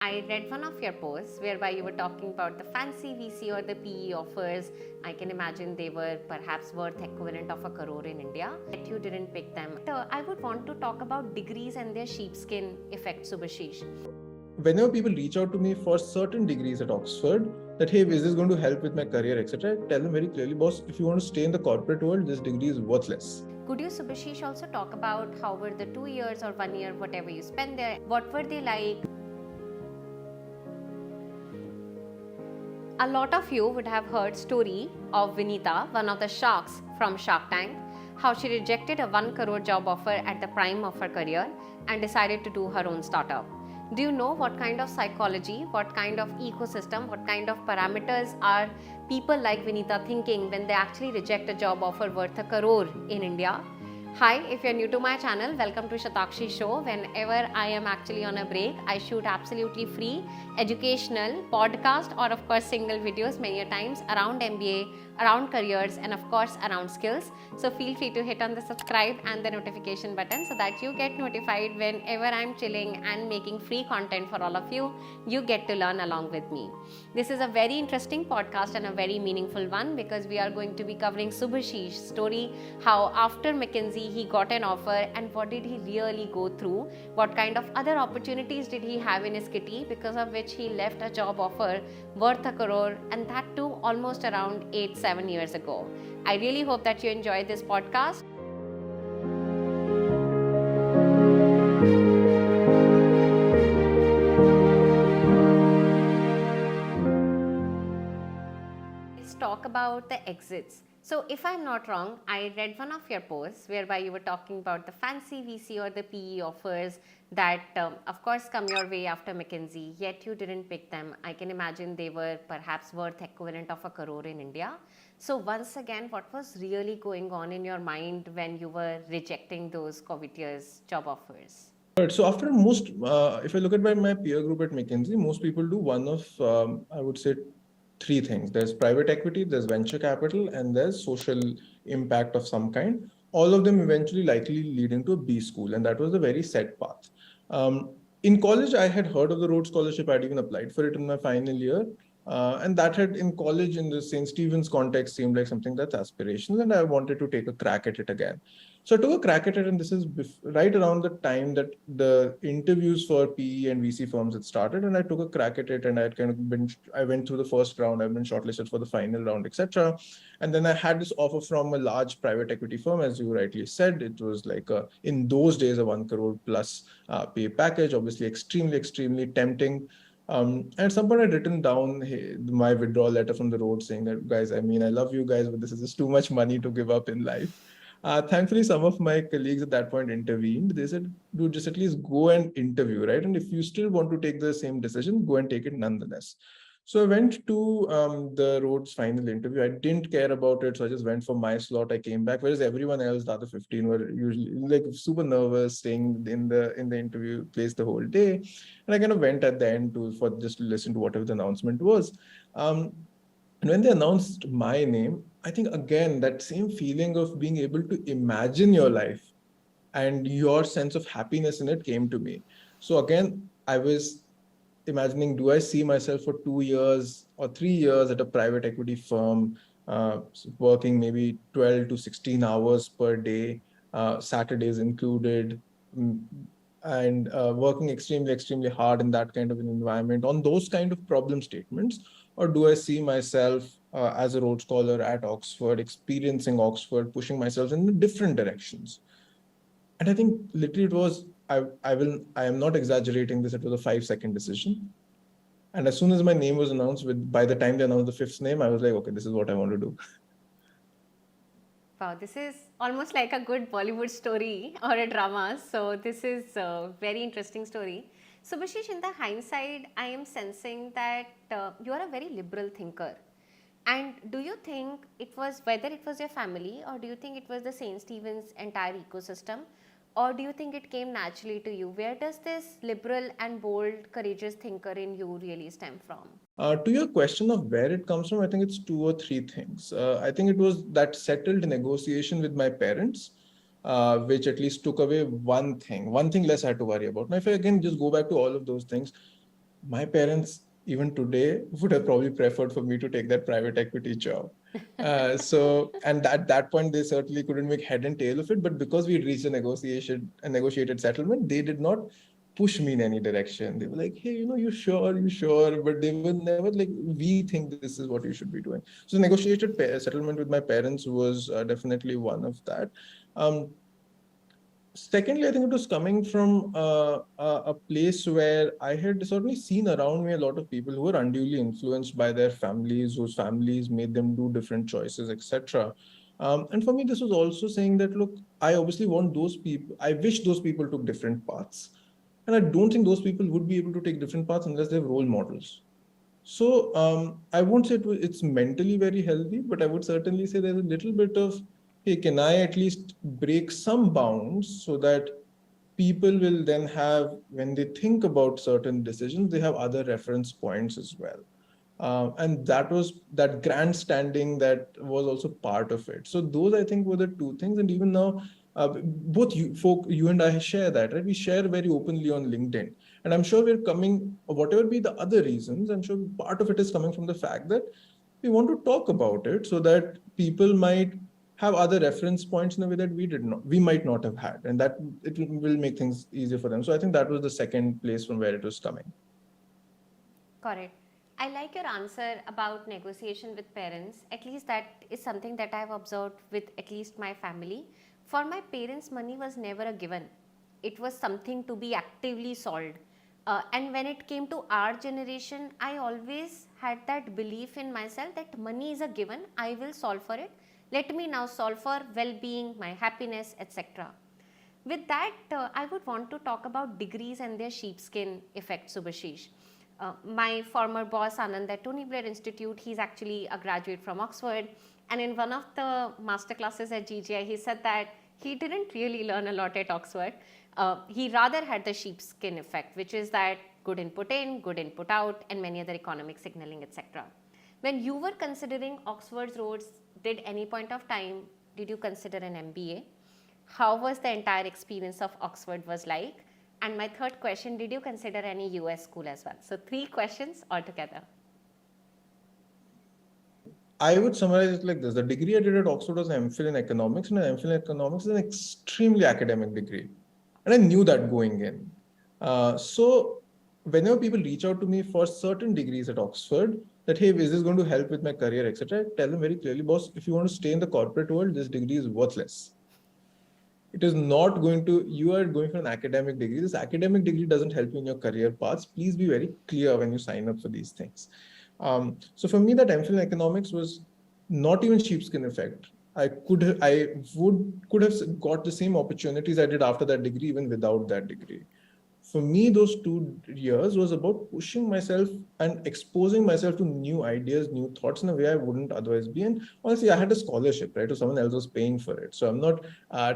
I read one of your posts whereby you were talking about the fancy VC or the PE offers. I can imagine they were perhaps worth equivalent of a crore in India, yet you didn't pick them. I would want to talk about degrees and their sheepskin effect, Subhashish. Whenever people reach out to me for certain degrees at Oxford, that hey, is this going to help with my career, etc., I tell them very clearly, boss, if you want to stay in the corporate world, this degree is worthless. Could you, Subhashish, also talk about how were the 2 years or 1 year, whatever you spent there, what were they like? A lot of you would have heard story of Vinita, one of the sharks from Shark Tank, how she rejected a 1 crore job offer at the prime of her career and decided to do her own startup. Do you know what kind of psychology, what kind of ecosystem, what kind of parameters are people like Vinita thinking when they actually reject a job offer worth a crore in India? Hi, if you're new to my channel, welcome to Shatakshi Show. Whenever I am actually on a break, I shoot absolutely free, educational, podcast or of course single videos many a times around MBA, around careers and of course around skills. So feel free to hit on the subscribe and the notification button so that you get notified whenever I'm chilling and making free content for all of you. You get to learn along with me. This is a very interesting podcast and a very meaningful one because we are going to be covering Subhashish's story, how after Mckinsey he got an offer and what did he really go through, what kind of other opportunities did he have in his kitty because of which he left a job offer worth a crore, and that too almost around 8-7 years ago. I really hope that you enjoyed this podcast. Let's talk about the exits. So if I'm not wrong, I read one of your posts whereby you were talking about the fancy VC or the PE offers that of course come your way after McKinsey, yet you didn't pick them. I can imagine they were perhaps worth equivalent of a crore in India. So once again, what was really going on in your mind when you were rejecting those covetous job offers? Right. So after if I look at my peer group at McKinsey, most people do one of, I would say, three things. There's private equity, there's venture capital, and there's social impact of some kind. All of them eventually likely leading to a B school, and that was a very set path. In college, I had heard of the Rhodes Scholarship. I'd even applied for it in my final year. And that had in college in the St. Stephen's context seemed like something that's aspirational, and I wanted to take a crack at it again. So I took a crack at it, and this is right around the time that the interviews for PE and VC firms had started, and I took a crack at it, and I went through the first round, I've been shortlisted for the final round, etc. And then I had this offer from a large private equity firm, as you rightly said. It was like in those days a 1 crore plus pay package, obviously extremely tempting. And at some point, I'd written down my withdrawal letter from the road saying that, guys, I mean, I love you guys, but this is just too much money to give up in life. Thankfully, some of my colleagues at that point intervened. They said, dude, just at least go and interview, right? And if you still want to take the same decision, go and take it nonetheless. So I went to the Rhodes final interview. I didn't care about it, so I just went for my slot. I came back, whereas everyone else, the other 15, were usually like super nervous, staying in the interview place the whole day. And I kind of went at the end for just to listen to whatever the announcement was. And when they announced my name, I think again that same feeling of being able to imagine your life and your sense of happiness in it came to me. So again, I was imagining, do I see myself for 2 years or 3 years at a private equity firm, working maybe 12 to 16 hours per day, Saturdays included, and working extremely hard in that kind of an environment on those kind of problem statements? Or do I see myself as a Rhodes Scholar at Oxford, experiencing Oxford, pushing myself in different directions? And I think literally it was, I am not exaggerating this, it was a 5-second decision. And as soon as my name was announced, by the time they announced the fifth name, I was like, okay, this is what I want to do. Wow, this is almost like a good Bollywood story or a drama. So this is a very interesting story. So Subhashish, in the hindsight, I am sensing that you are a very liberal thinker. And do you think it was, whether it was your family or do you think it was the St. Stephen's entire ecosystem, or do you think it came naturally to you? Where does this liberal and bold, courageous thinker in you really stem from? To your question of where it comes from, I think it's 2 or 3 things. I think it was that settled negotiation with my parents, which at least took away one thing less I had to worry about. Now, if I again just go back to all of those things, my parents, even today, would have probably preferred for me to take that private equity job. And at that point, they certainly couldn't make head and tail of it. But because we reached a negotiated settlement, they did not push me in any direction. They were like, hey, you sure, you sure? But they were never like, we think this is what you should be doing. So the negotiated settlement with my parents was definitely one of that. Um, Secondly, I think it was coming from a place where I had certainly seen around me a lot of people who were unduly influenced by their families, whose families made them do different choices, etc. And for me, this was also saying that, look, I obviously want those people, I wish those people took different paths. And I don't think those people would be able to take different paths unless they have role models. So I won't say it's mentally very healthy, but I would certainly say there's a little bit of, hey, can I at least break some bounds so that people will then have, when they think about certain decisions, they have other reference points as well. And that grandstanding that was also part of it. So those, I think, were the two things. And even now, both you and I share that, right? We share very openly on LinkedIn. And I'm sure we're coming, whatever be the other reasons, I'm sure part of it is coming from the fact that we want to talk about it so that people might have other reference points in a way that we might not have had. And that it will make things easier for them. So I think that was the second place from where it was coming. Correct. I like your answer about negotiation with parents. At least that is something that I've observed with at least my family. For my parents, money was never a given. It was something to be actively solved. And when it came to our generation, I always had that belief in myself that money is a given. I will solve for it. Let me now solve for well-being, my happiness, etc. With that, I would want to talk about degrees and their sheepskin effect, Subhashish. My former boss, Anand, at Tony Blair Institute, he's actually a graduate from Oxford. And in one of the master classes at GGI, he said that he didn't really learn a lot at Oxford. He rather had the sheepskin effect, which is that good input in, good input out, and many other economic signaling, etc. When you were considering Oxford's roads, did any point of time, did you consider an MBA? How was the entire experience of Oxford was like? And my third question, did you consider any US school as well? So 3 questions altogether. I would summarize it like this. The degree I did at Oxford was an MPhil in economics, and an MPhil in economics is an extremely academic degree. And I knew that going in. So whenever people reach out to me for certain degrees at Oxford, that, hey, is this going to help with my career, etc., I tell them very clearly, boss, if you want to stay in the corporate world, this degree is worthless. It is not going to, you are going for an academic degree. This academic degree doesn't help you in your career paths. Please be very clear when you sign up for these things. So for me, that MPhil in economics was not even sheepskin effect. I could have got the same opportunities I did after that degree, even without that degree. For me, those 2 years was about pushing myself and exposing myself to new ideas, new thoughts in a way I wouldn't otherwise be. And honestly, I had a scholarship, right? So someone else was paying for it. So I'm not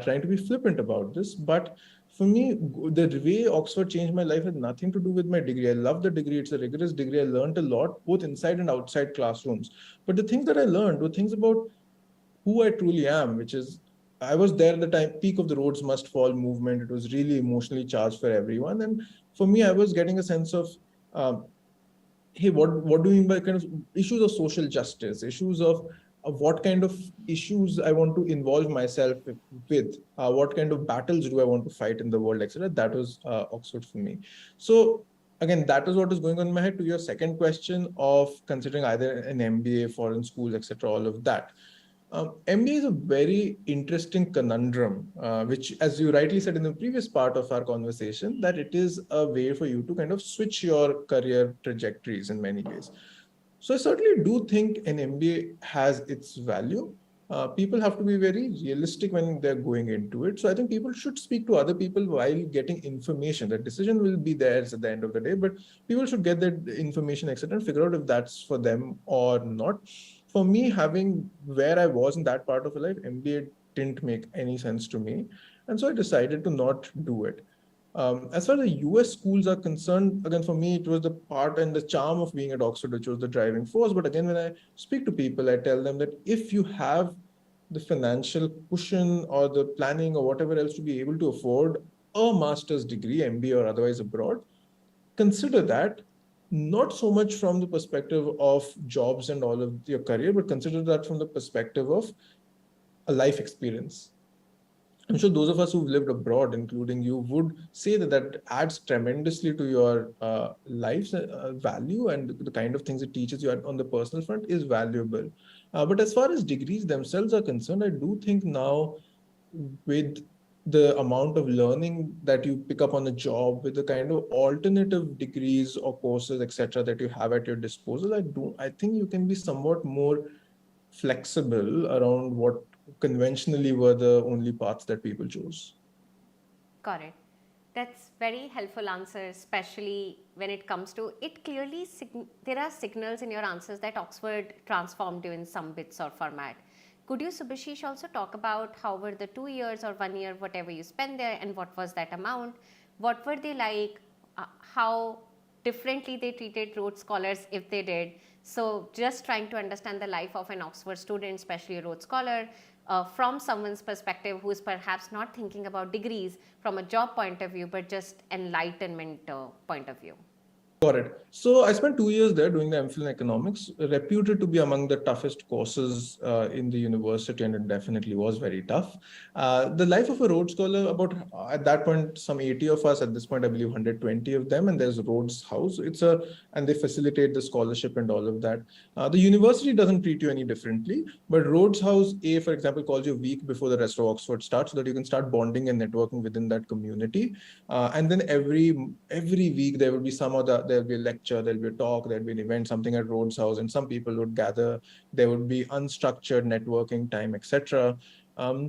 trying to be flippant about this. But for me, the way Oxford changed my life had nothing to do with my degree. I love the degree. It's a rigorous degree. I learned a lot, both inside and outside classrooms. But the things that I learned were things about who I truly am, which is I was there at the time, peak of the roads must fall movement. It was really emotionally charged for everyone. And for me, I was getting a sense of, hey, what do you mean by kind of issues of social justice, issues of what kind of issues I want to involve myself with, what kind of battles do I want to fight in the world, etc. That was Oxford for me. So again, that is what is going on in my head. To your second question of considering either an MBA, foreign schools, etc., all of that. MBA is a very interesting conundrum, which, as you rightly said in the previous part of our conversation, that it is a way for you to kind of switch your career trajectories in many ways. So I certainly do think an MBA has its value. People have to be very realistic when they're going into it. So I think people should speak to other people while getting information. The decision will be theirs at the end of the day, but people should get that information, etc., and figure out if that's for them or not. For me, having where I was in that part of life, MBA didn't make any sense to me. And so I decided to not do it. As far as the US schools are concerned, again, for me, it was the part and the charm of being at Oxford, which was the driving force. But again, when I speak to people, I tell them that if you have the financial cushion or the planning or whatever else to be able to afford a master's degree, MBA or otherwise abroad, consider that. not so much from the perspective of jobs and all of your career, but consider that from the perspective of a life experience. I'm sure those of us who've lived abroad, including you, would say that that adds tremendously to your life's value, and the kind of things it teaches you on the personal front is valuable. But as far as degrees themselves are concerned, I do think now with the amount of learning that you pick up on the job, with the kind of alternative degrees or courses, etc., that you have at your disposal, I think you can be somewhat more flexible around what conventionally were the only paths that people chose. Got it. That's very helpful answer, especially when it comes to it. Clearly, there are signals in your answers that Oxford transformed you in some bits or format. Could you, Subhashish, also talk about how were the 2 years or 1 year, whatever you spent there, and what was that amount? What were they like? How differently they treated Rhodes Scholars, if they did? So just trying to understand the life of an Oxford student, especially a Rhodes Scholar, from someone's perspective who is perhaps not thinking about degrees from a job point of view, but just enlightenment point of view. Got it. So I spent 2 years there doing the MPhil in economics, reputed to be among the toughest courses in the university, and it definitely was very tough. The life of a Rhodes Scholar, about at that point, some 80 of us, at this point, I believe 120 of them, and there's Rhodes House. And they facilitate the scholarship and all of that. The university doesn't treat you any differently, but Rhodes House, for example, calls you a week before the rest of Oxford starts so that you can start bonding and networking within that community. And then every week there will be there'll be a lecture, there'll be a talk, there'll be an event, something at Rhodes House, and some people would gather. There would be unstructured networking time, etc.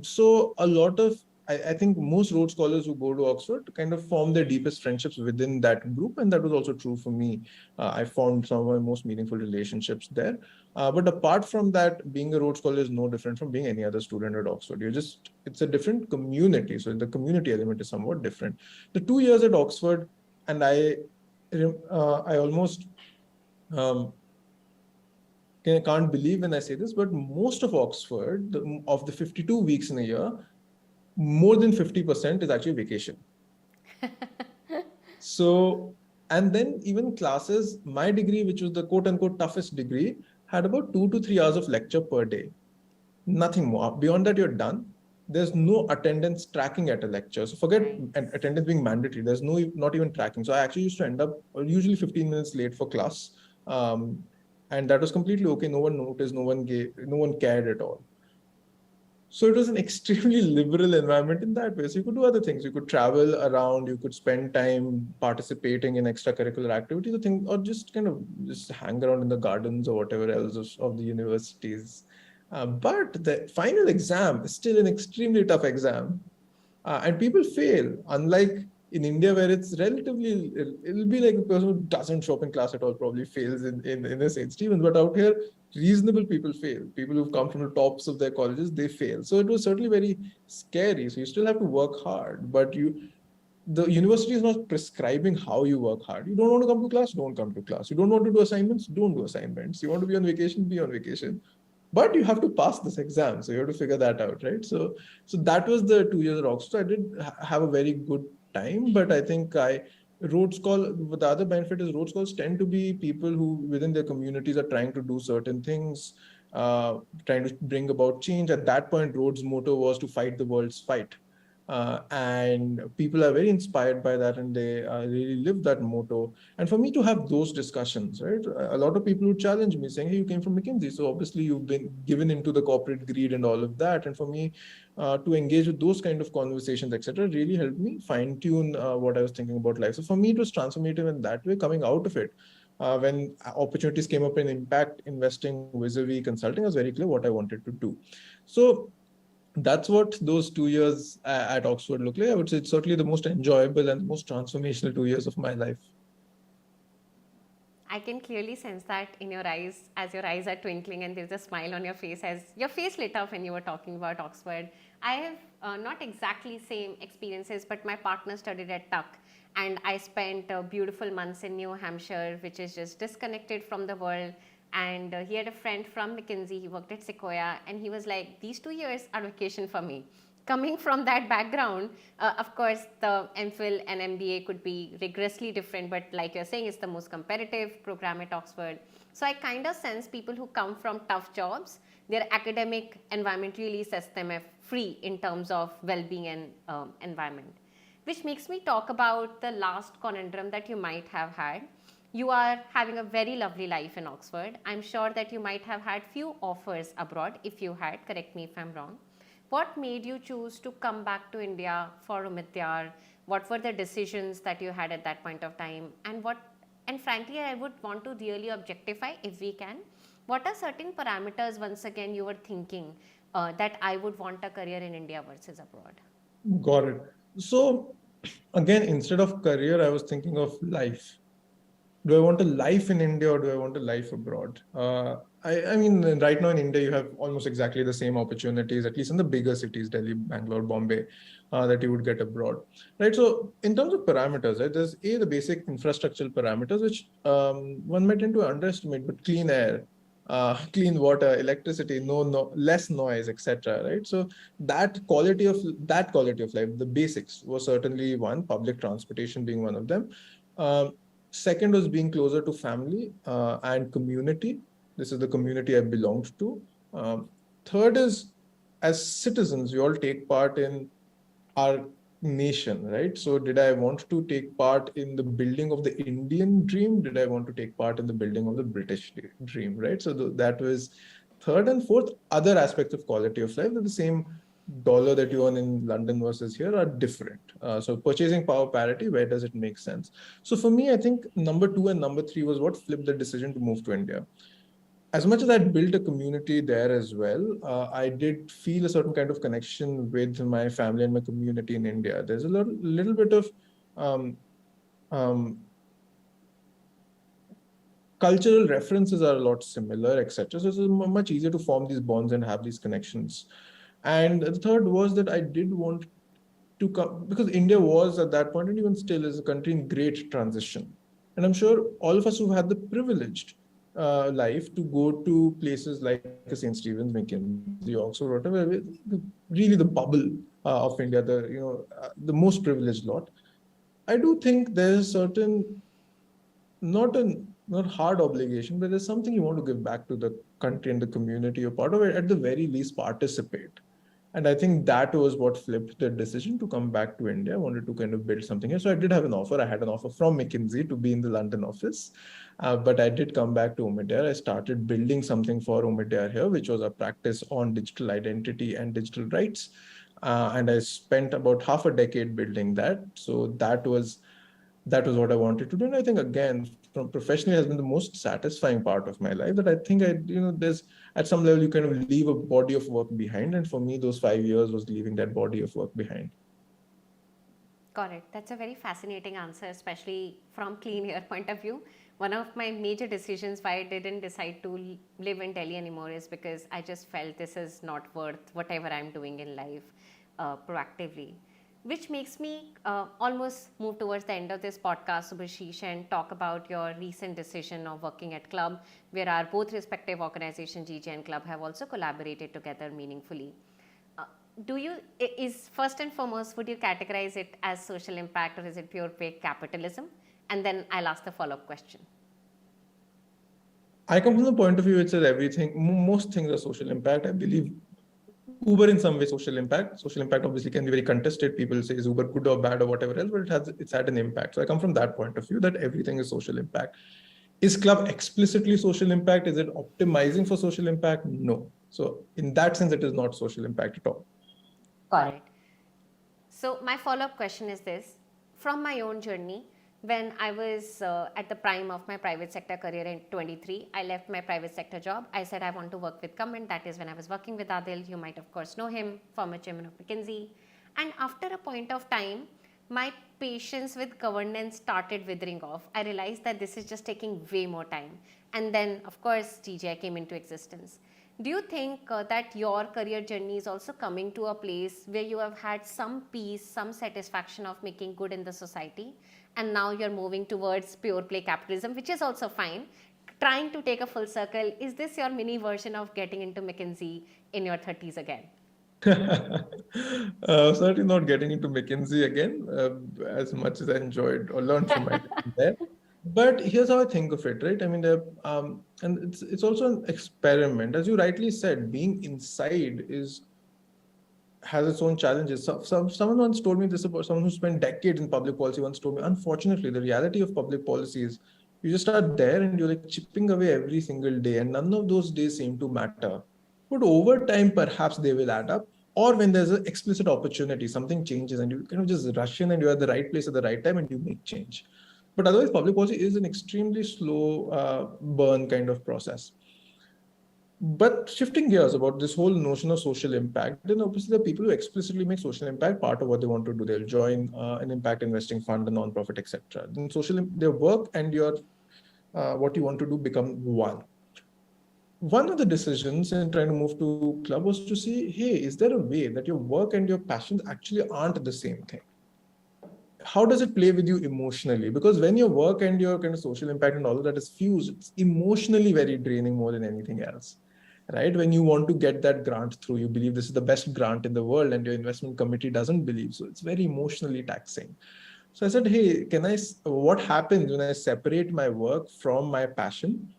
So a lot of I think most Rhodes Scholars who go to Oxford kind of form their deepest friendships within that group, and that was also true for me. I formed some of my most meaningful relationships there. But apart from that, being a Rhodes Scholar is no different from being any other student at Oxford. It's a different community. So the community element is somewhat different. The 2 years at Oxford, and I almost um, can't believe when I say this, but most of Oxford, of the 52 weeks in a year, more than 50% is actually vacation. So, and then even classes, my degree, which was the quote unquote toughest degree, had about 2 to 3 hours of lecture per day. Nothing more. Beyond that, you're done. There's no attendance tracking at a lecture. So forget attendance being mandatory. There's not even tracking. So I actually used to end up usually 15 minutes late for class. And that was completely okay. No one noticed, no one cared at all. So it was an extremely liberal environment in that way. So you could do other things. You could travel around, you could spend time participating in extracurricular activities, or just kind of just hang around in the gardens or whatever else of the universities. But the final exam is still an extremely tough exam. And people fail, unlike in India, where it'll be like a person who doesn't show up in class at all probably fails in a St. Stephen's. But out here, reasonable people fail. People who've come from the tops of their colleges, they fail. So it was certainly very scary. So you still have to work hard, but the university is not prescribing how you work hard. You don't want to come to class, don't come to class. You don't want to do assignments, don't do assignments. You want to be on vacation, be on vacation. But you have to pass this exam, so you have to figure that out, right? So that was the 2 years at Oxford. I did have a very good time, but I think the other benefit is Rhodes Scholars tend to be people who within their communities are trying to do certain things, trying to bring about change. At that point, Rhodes' motto was to fight the world's fight. And people are very inspired by that, and they really live that motto. And for me to have those discussions, right? A lot of people would challenge me saying, hey, you came from Mckinsey, so obviously you've been given into the corporate greed and all of that. And for me to engage with those kind of conversations, etc., really helped me fine tune what I was thinking about life. So for me, it was transformative in that way. Coming out of it, when opportunities came up in impact investing vis-a-vis consulting, I was very clear what I wanted to do. So that's what those 2 years at Oxford look like. I would say it's certainly the most enjoyable and most transformational 2 years of my life. I can clearly sense that in your eyes, as your eyes are twinkling and there's a smile on your face, as your face lit up when you were talking about Oxford. I have not exactly same experiences, but my partner studied at Tuck, and I spent beautiful months in New Hampshire, which is just disconnected from the world. And he had a friend from Mckinsey, he worked at Sequoia, and he was like, these 2 years are vacation for me. coming from that background, of course, the MPhil and MBA could be rigorously different, but like you're saying, it's the most competitive program at Oxford. So I kind of sense people who come from tough jobs, their academic environment really sets them free in terms of well-being and environment. Which makes me talk about the last conundrum that you might have had. You are having a very lovely life in Oxford. I'm sure that you might have had few offers abroad. If you had, correct me if I'm wrong. What made you choose to come back to India for Omidyar? What were the decisions that you had at that point of time? And frankly, I would want to really objectify, if we can, what are certain parameters, once again, you were thinking that I would want a career in India versus abroad? Got it. So again, instead of career, I was thinking of life. Do I want a life in India or do I want a life abroad? I mean, right now in India, you have almost exactly the same opportunities, at least in the bigger cities, Delhi, Bangalore, Bombay, that you would get abroad, right? So in terms of parameters, right, there's the basic infrastructural parameters, which one might tend to underestimate, but clean air, clean water, electricity, less noise, etc. Right? So that quality of life, the basics, was certainly one. Public transportation being one of them. Second was being closer to family and community. This is the community I belonged to. Third is, as citizens, we all take part in our nation, right? So did I want to take part in the building of the Indian dream? Did I want to take part in the building of the British dream, right? So that was third. And fourth, other aspects of quality of life, that the same dollar that you earn in London versus here are different. So purchasing power parity, where does it make sense? So for me, I think number 2 and number 3 was what flipped the decision to move to India. As much as I built a community there as well, I did feel a certain kind of connection with my family and my community in India. There's a little bit of um, um, cultural references are a lot similar, etc. So it's much easier to form these bonds and have these connections. And the third was that I did want to come, because India was at that point, and even still is, a country in great transition. And I'm sure all of us who've had the privileged life to go to places like St. Stephen's, Mckinsey, Oxford, whatever, really the bubble of India, the most privileged lot. I do think there's certain, not hard obligation, but there's something you want to give back to the country and the community you're part of it, at the very least participate. And I think that was what flipped the decision to come back to India. I wanted to kind of build something here. So I did have an offer. I had an offer from Mckinsey to be in the London office. But I did come back to Omidyar. I started building something for Omidyar here, which was a practice on digital identity and digital rights. And I spent about half a decade building that. So that was what I wanted to do. And I think, again, from professionally, has been the most satisfying part of my life, that I think there's, at some level, you kind of leave a body of work behind. And for me, those 5 years was leaving that body of work behind. Got it. That's a very fascinating answer, especially from clean air point of view. One of my major decisions why I didn't decide to live in Delhi anymore is because I just felt this is not worth whatever I'm doing in life proactively. Which makes me almost move towards the end of this podcast, Subhashish, and talk about your recent decision of working at Club, where our both respective organizations, GJ and Club, have also collaborated together meaningfully. First and foremost, would you categorize it as social impact, or is it pure play capitalism? And then I'll ask the follow-up question. I come from the point of view which says everything, most things are social impact. I believe Uber in some way social impact. Social impact obviously can be very contested. People say, is Uber good or bad or whatever else, but it's had an impact. So I come from that point of view, that everything is social impact. Is Club explicitly social impact? Is it optimizing for social impact? No. So in that sense, it is not social impact at all. Got it. So my follow-up question is this. From my own journey, when I was at the prime of my private sector career in 23, I left my private sector job. I said I want to work with government. That is when I was working with Adil. You might of course know him, former chairman of Mckinsey. And after a point of time, my patience with governance started withering off. I realized that this is just taking way more time. And then of course, TGI came into existence. Do you think that your career journey is also coming to a place where you have had some peace, some satisfaction of making good in the society, and now you're moving towards pure play capitalism, which is also fine, trying to take a full circle? Is this your mini version of getting into McKinsey in your 30s again? Certainly not getting into McKinsey again, as much as I enjoyed or learned from my time there. But here's how I think of it, right? I mean, and it's also an experiment, as you rightly said. Being inside is has its own challenges. Someone once told me this about someone who spent decades in public policy. Once told me, unfortunately, the reality of public policy is you just are there and you're like chipping away every single day, and none of those days seem to matter. But over time, perhaps they will add up. Or when there's an explicit opportunity, something changes, and you kind of just rush in, and you're at the right place at the right time, and you make change. But otherwise, public policy is an extremely slow burn kind of process. But shifting gears about this whole notion of social impact, then obviously the people who explicitly make social impact part of what they want to do. They'll join an impact investing fund, a non-profit, etc. Then their work and your what you want to do become one. One of the decisions in trying to move to club was to see, hey, is there a way that your work and your passions actually aren't the same thing? How does it play with you emotionally? Because when your work and your kind of social impact and all of that is fused, it's emotionally very draining more than anything else, right? When you want to get that grant through, you believe this is the best grant in the world, and your investment committee doesn't believe. So it's very emotionally taxing. So I said, hey, what happens when I separate my work from my passion?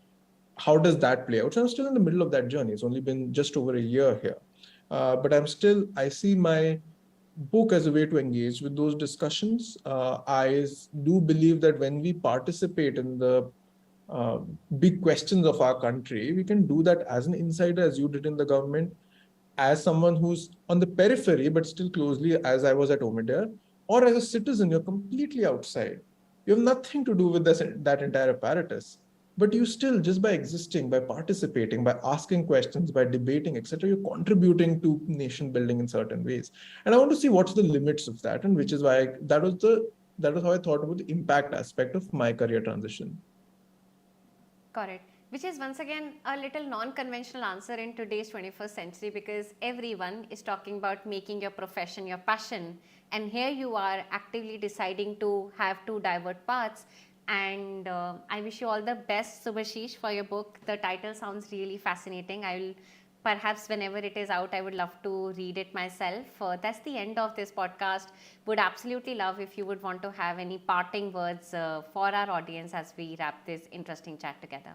How does that play out? So I'm still in the middle of that journey. It's only been just over a year here. But I see my book as a way to engage with those discussions. I do believe that when we participate in the big questions of our country, we can do that as an insider, as you did in the government, as someone who's on the periphery, but still closely, as I was at Omidyar, or as a citizen, you're completely outside. You have nothing to do with that entire apparatus. But you still, just by existing, by participating, by asking questions, by debating, etc., you're contributing to nation building in certain ways. And I want to see what's the limits of that, and which is why that was how I thought about the impact aspect of my career transition. Correct. Which is once again a little non-conventional answer in today's 21st century, because everyone is talking about making your profession your passion, and here you are actively deciding to have two divert paths. And I wish you all the best, Subhashish, for your book. The title sounds really fascinating. I will perhaps, whenever it is out, I would love to read it myself. That's the end of this podcast. Would absolutely love if you would want to have any parting words for our audience as we wrap this interesting chat together.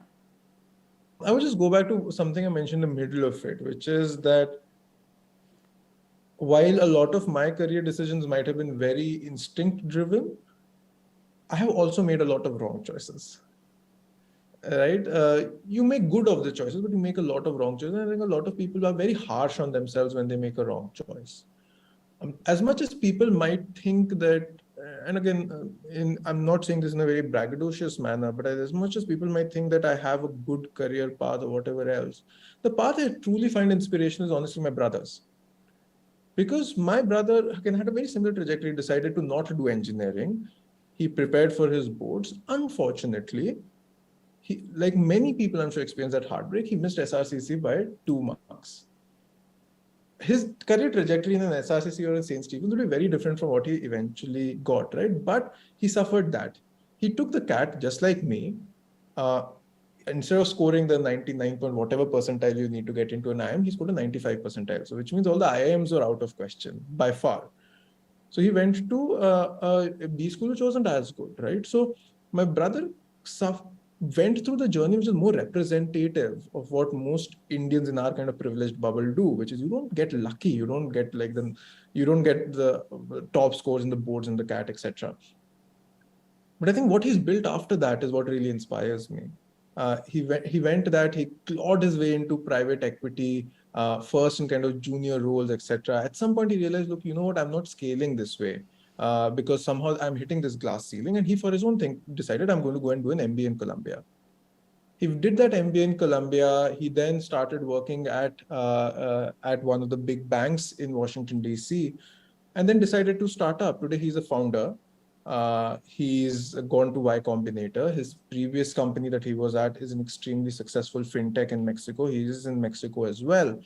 I would just go back to something I mentioned in the middle of it, which is that while a lot of my career decisions might have been very instinct driven, I have also made a lot of wrong choices, right? You make good of the choices, but you make a lot of wrong choices. And I think a lot of people are very harsh on themselves when they make a wrong choice. As much as people might think that, and again, I'm not saying this in a very braggadocious manner, but as much as people might think that I have a good career path or whatever else, the path I truly find inspiration is honestly my brother's. Because my brother, again, had a very similar trajectory, decided to not do engineering. He prepared for his boards. Unfortunately, he, like many people I'm sure experienced that heartbreak, he missed SRCC by 2 marks. His career trajectory in an SRCC or in St. Stephen's would be very different from what he eventually got, right? But he suffered that. He took the CAT just like me. Instead of scoring the 99 point whatever percentile you need to get into an IIM, he scored a 95 percentile. So which means all the IIMs were out of question by far. So he went to a B school, which wasn't as good, right? So my brother went through the journey which is more representative of what most Indians in our kind of privileged bubble do, which is you don't get lucky, you don't get the top scores in the boards and the CAT, etc. But I think what he's built after that is what really inspires me. He clawed his way into private equity, first in kind of junior roles, etc. At some point, he realized, look, you know what, I'm not scaling this way because somehow I'm hitting this glass ceiling. And he, for his own thing, decided I'm going to go and do an MBA in Columbia. He did that MBA in Columbia. He then started working at one of the big banks in Washington, D.C., and then decided to start up. Today, he's a founder. He's gone to Y Combinator. His previous company that he was at is an extremely successful fintech in Mexico. He is in Mexico as well.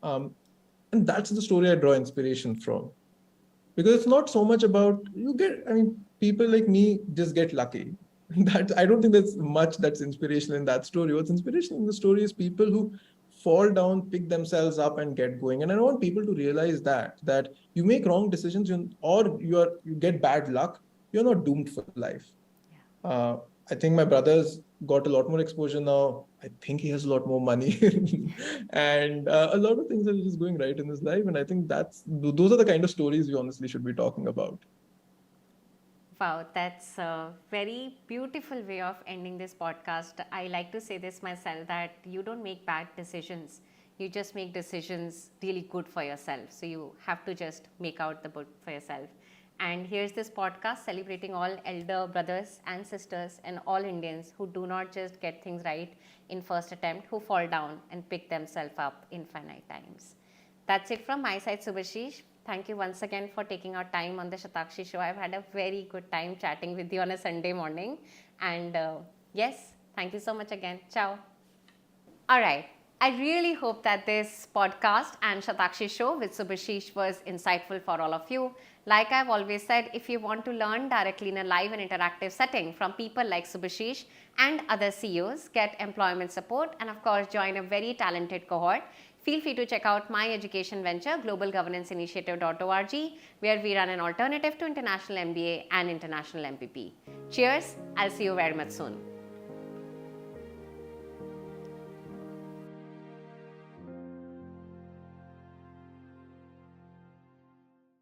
And that's the story I draw inspiration from. Because it's not so much about, people like me just get lucky. I don't think there's much that's inspirational in that story. What's inspirational in the story is people who fall down, pick themselves up, and get going. And I want people to realize that you make wrong decisions or you get bad luck, you're not doomed for life. I think my brother's got a lot more exposure now. I think he has a lot more money, and a lot of things are just going right in his life. And I think those are the kind of stories we honestly should be talking about. Wow, that's a very beautiful way of ending this podcast. I like to say this myself, that you don't make bad decisions. You just make decisions really good for yourself. So you have to just make out the good for yourself. And here's this podcast celebrating all elder brothers and sisters and all Indians who do not just get things right in first attempt, who fall down and pick themselves up in finite times. That's it from my side, Subhashish. Thank you once again for taking our time on the Shatakshi Show. I've had a very good time chatting with you on a Sunday morning. And yes, thank you so much again. Ciao. All right. I really hope that this podcast and Shatakshi Show with Subhashish was insightful for all of you. Like I've always said, if you want to learn directly in a live and interactive setting from people like Subhashish and other CEOs, get employment support, and of course join a very talented cohort, feel free to check out my education venture, globalgovernance-initiative.org, where we run an alternative to international MBA and international MPP. Cheers, I'll see you very much soon.